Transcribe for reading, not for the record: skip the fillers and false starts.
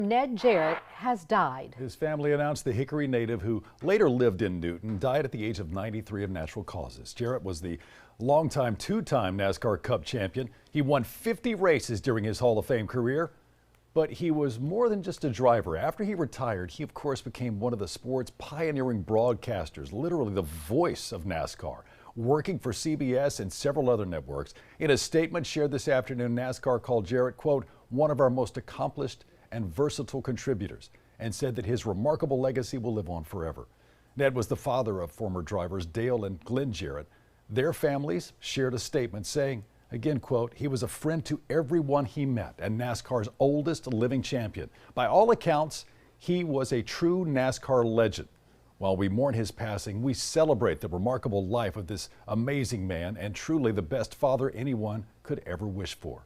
Ned Jarrett has died. His family announced the Hickory native, who later lived in Newton, died at the age of 93 of natural causes. Jarrett was the longtime two-time NASCAR Cup champion. He won 50 races during his Hall of Fame career, but he was more than just a driver. After he retired, he of course became one of the sport's pioneering broadcasters, literally the voice of NASCAR, working for CBS and several other networks. In a statement shared this afternoon, NASCAR called Jarrett, quote, one of our most accomplished and versatile contributors, and said that his remarkable legacy will live on forever. Ned was the father of former drivers Dale and Glenn Jarrett. Their families shared a statement saying, again, quote, he was a friend to everyone he met and NASCAR's oldest living champion. By all accounts, he was a true NASCAR legend. While we mourn his passing, we celebrate the remarkable life of this amazing man and truly the best father anyone could ever wish for.